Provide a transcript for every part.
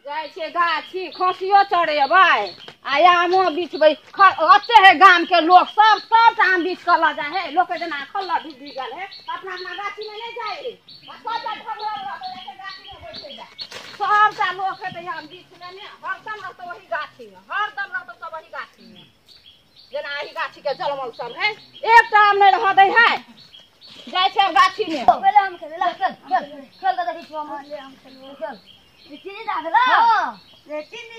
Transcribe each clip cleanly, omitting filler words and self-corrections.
जाय छे गाछी खसियो चढ़ेबै आ आमो बिछबै ओते है गाम के लोग सब आम बिछ कर ला जाए है लोग के जना खल्ला डूबी गेल है अपना अपना गाछी में नहीं जाए रे सबटा ढगल रहते गाछी में बैठे जा सबटा लोग के त आम बिछ लेने हरदम रहते वही गाछी में हरदम रहते सब वही गाछी में जना ही गाछी के जलमल सब है एक आम नहीं रह दे है जाय छे गाछी में पहले हम खेले ला चल चल दादा बीच में ले हम खेल चल चीनी डाल ला हां ले चीनी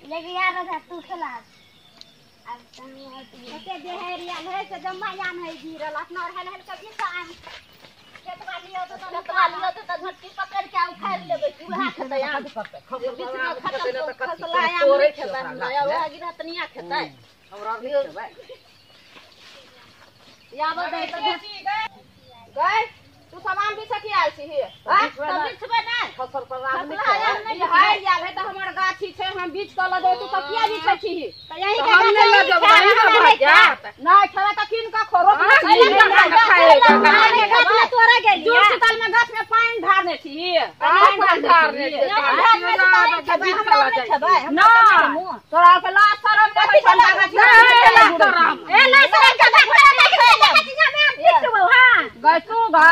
लेकिन यार तू खेला अब तो देहरिया है से जम्मायान है गिरल अपना हल हल कभी काम खेतवा लियो तो झटकी पकड़ के उखाड़ लेबै चूल्हा खेतै आग पकड़ बीच में खत्म खसलाया तोरे खेतै नया वह गिरा तनिया खेतै हमरा भी खेबै या बदे तो गए तू सामान भी सकी आल छी हां तो बिछबे नहीं फसल पर आम नहीं है यार है तो हमर गाछी छे हम बीच क ल दे तू तो किया बिछै छी तो यही के हम ले ल जब वही ना भर जा नहीं खेला त किन का खोरो खाए तोरा गेली दूर सुतल में गाछ में पानी ढारने छी पानी ढारने ना तोरा के लाश शरम देखै ठंडा गाछ ए नहीं शरम का गै तू गा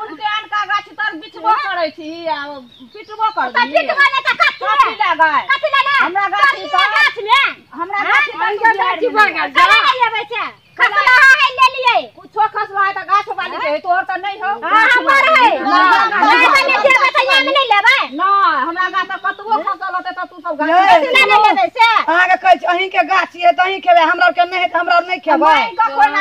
उनके का गाछ तर बिछबो करै छी पिटबो कर दी पिटबो ने त कथि लगा हमरा गाछ में हमरा गाछ पर गेल जा नहीं आबै छै खसला है ले लिए कुछो खसला है त गाछ वाली के तोर त नहीं हो हमर है नहीं देबे त हम नहीं लेबै ना हमरा गाछ त कतबो खसल होते त तू सब गाछ नहीं लेबै से अहाँ के कहै छी अहीं के गाछ ये त अहीं खेबै हमरा के नहीं त हमरा नहीं खेबै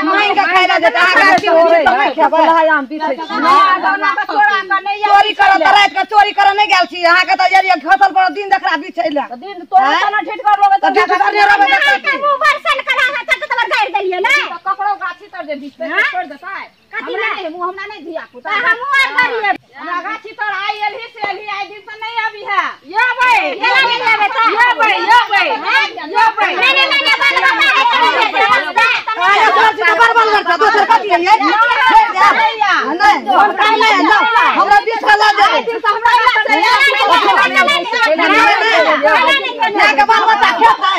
नहीं का खाइला जे अहाँ गाछ होय त नहीं खेबै आम पीछे ना हमरा के चोरा के नहीं चोरी करत रात के चोरी कर नहीं गेल छी अहाँ के त जरिया खसल पर दिन देखरा बिछैला दिन तोरा तना ठिठ कर रोबे त ठिठ कर रोबे त मुंह बरसन करा त तोर गाड़ देलिए ना त ककरो गाछी तर जे बिछते छोड़ देतै हमरा नहीं मुंह हमरा नहीं धिया पुता हम और करिए हमरा गाछी तर आई एलही से एलही आई दिन त नहीं आबी है ये भाई केला नहीं लेबे त ये भाई नहीं बरबल करता दोसर कथि है नहीं हमरा बीच वाला दे हमरा के बाल बच्चा खेतै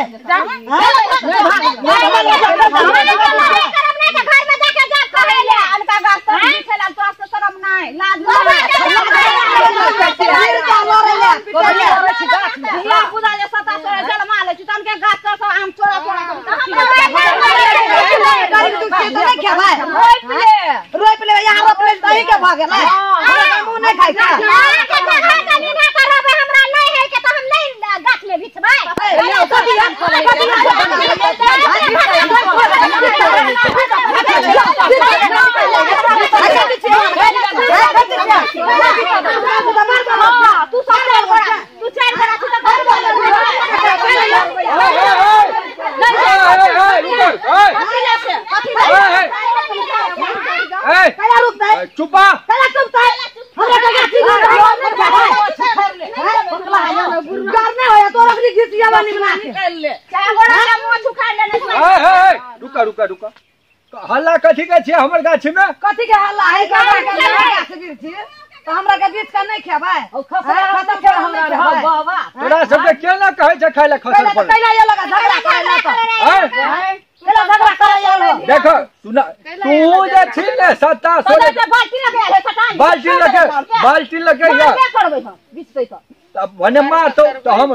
रोप ले यहाँ रोप ले दही के भागे ना मुंह नहीं खाई का हमरा नहीं है के तो हम नहीं गाछ में बिछबै तू सब तू चार घरा तू तो चुपा हमरा के गाछी करने होया तो रखनी घिसिया बनी बना के ले चार गोरा के मुंह झुका लेने रुका हल्ला कथि के छै हमर गाछी में कथि के हल्ला है गाछ गिर छी तो हमरा के बीच का नहीं खेबै खत्म कर हमरा बाबा तोरा सब के केना कहै छै खाइ ले खसल पर कैला ये लगा झगड़ा करे त केला झगड़ा करे ये देखो सुना तू जे छी ने सत्ता सोरे बाल्टी लगे या करबै हम बीचतै तब भने मार तो हम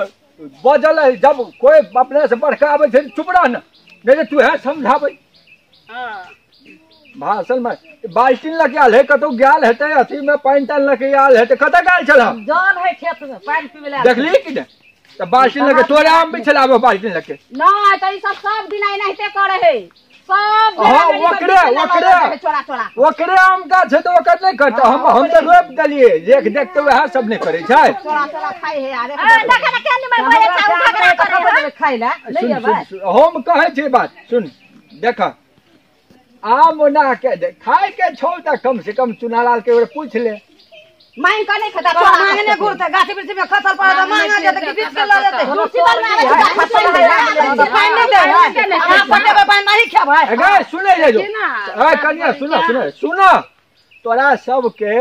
बजल जब कोई अपने से बड़का आबै छै चुप रह न नहीं तू है समझाबै भाषण में बाल्टी लगे आल है कतो गाल हेतै अथी में पानी तान लगे आल हेतै कत गाल छल जान है खेत में पानी पीवे ला देखली कि ने त बाल्टी लगे तोरे आम भी छलाबो बाल्टी लगे नहीं त ई सब दिन आई नहीं करे है सब ओकरे आम का छै तो ओकर नहीं करता हम तो रोप देलिए देखते वह सब नहीं करे छै हम कहे छै बात सुन देख आम ना के दे खाए के छो त कम से कम चुनालाल के ओरे पूछ ले। मांग का नहीं खाता तो मांगने घूरते गाछी बिछी में खसल पड़ा तो मांगा जाते कि बीच के ला जाते मुसीबत में आवे तो खसल तो पानी नहीं दे आप पटे पे पानी नहीं खा भाई। अगे सुने ले जो ए कन्या सुना तोरा सब के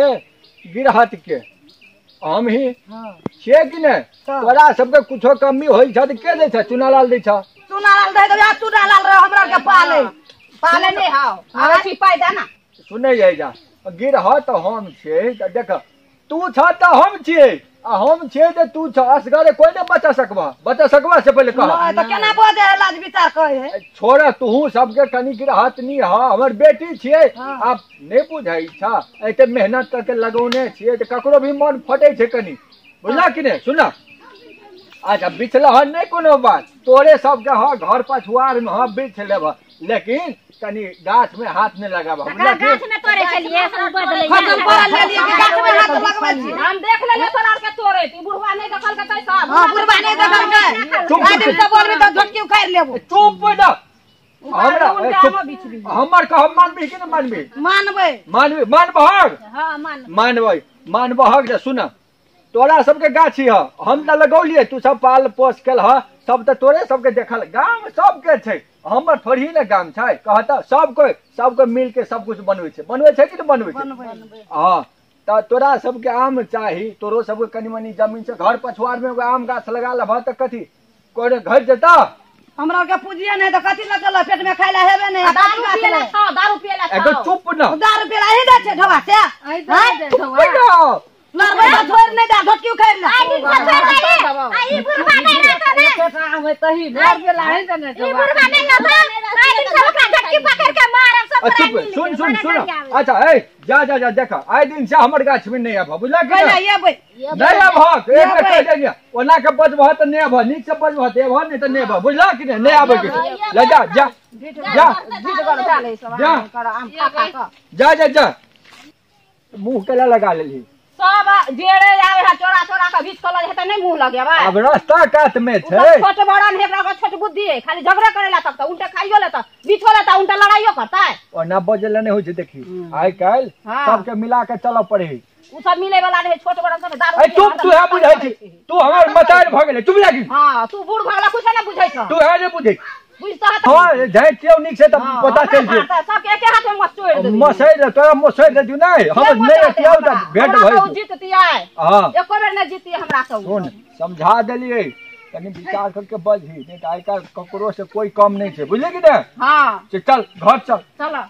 गिरहत के हम ही छे कि ने तोरा सब के कुछो कमी होई छ त के दे छ चुनालाल दे छ। चुनालाल दे दो या चुनालाल रे हमरा के पाले नहीं हाओ आवे छी पाई दा ना सुने जाय जा गिरहत हम छे त देख तू छ त हम छिए आ हम छे त तू छ असगरे कोई ने बचा सकबा से पहले कह नहीं तो केना बोझे लाज विचार कहे छोड़ा तू सबके कनी गिरहत नहीं ह हमर बेटी छिए आप नहीं बुझाई छ एते मेहनत करके लगौने छिए त ककरो भी मन फटे छे कनी बुझला कि ने सुना। अच्छा बिछलहन नहीं कोनो बात तोरे सबके ह घर पछुआर में ह बिछ लेब लेकिन कनी गाछ में हाथ नहीं लगाबा बुझला कि गाछ में तोड़े के लिए सब बदले खत्म कर ले लिए कि गाछ में हाथ लगबै छी हम देख लेले तोरा के तोड़े तू बुढ़वा नहीं देखल के कैसा हां बुढ़वा नहीं देखल के चुप आदमी से बोलबी तो झटकी उखाड़ लेबो चुप न हमर कहब मानबी कि न मानबी मानबै मानबहक हां मान मानबहक सुन तोरा सबके गाछी ह हम त लगौलिए तू सब पाल पोस केल ह सब त तोरे सबके देखल गांव सबके छै हमर थोड़ी न गांव छै कहत सब कोई मिल के सब कुछ बनबै छै कि न बनबै छै। हां त तोरा सबके आम चाही तोरो सबके कनी मनी जमीन से घर पछुआर में एगो आम गाछ लगा लेबह त कथी कोई घर जेता हमरा के पूजिए नहीं तो कथी लगल पेट में खाइला हेबे नहीं दारू पिएला एगो चुप न दारू पिएला ही दे छै ढवा से हां लड़बै तो छोड़ नहीं दा झटकी उखाड़ ले आई बुढ़वा नहीं रहता ने हमें तही घर पे लाए त ने ई बुढ़वा नहीं रहता आई दिन सब का झटकी पकड़ के मारब सब सुन अच्छा ए जा देख आइ दिन से हमर गाछ में नहीं आबा बुझला कि नहीं आबै नहीं आबह एक कह देनिया ओना के बजबह त नहीं आबह नीक से बजबह देबह नहीं त नहीं आबह बुझला कि नहीं आबे के ले जा भीड़ कर डाले सब कर आम खा जा मुंह केला लगा लेली सब जेड़े आवे है चोरा के बीच कल है त नहीं मुंह लगे बा अब रास्ता काट में छै छोट बड़न है एकरा छोट बुद्धि है खाली झगड़ा करेला तब त उल्टा खाइयो ले त बीच वाला त उल्टा लड़ाइयो करता है ओना बजल नहीं होय छै देखी आइ काल सबके मिला के चलो पड़े उ सब मिले वाला रहे छोट बड़न सब दारू ए चुप तू है बुझाई छी तू हमर मतार भ गेले चुप लागी हां तू बूढ़ भगला कुछ ना बुझै छ तू है नहीं बुझै बुझता है हां जाय केओ निक से त पता चल जे सब के हाथ में मत छोड़ दे मसैर तोरा मसैर दे नहीं हम नहीं केओ त भेट भई जीतती है हां एको बेर नहीं जीती हमरा सब सुन समझा देलिए तनी विचार करके बजही नहीं त आइ काल ककरो से कोई कम नहीं छै बुझले कि नहीं हां चल घर चल चलो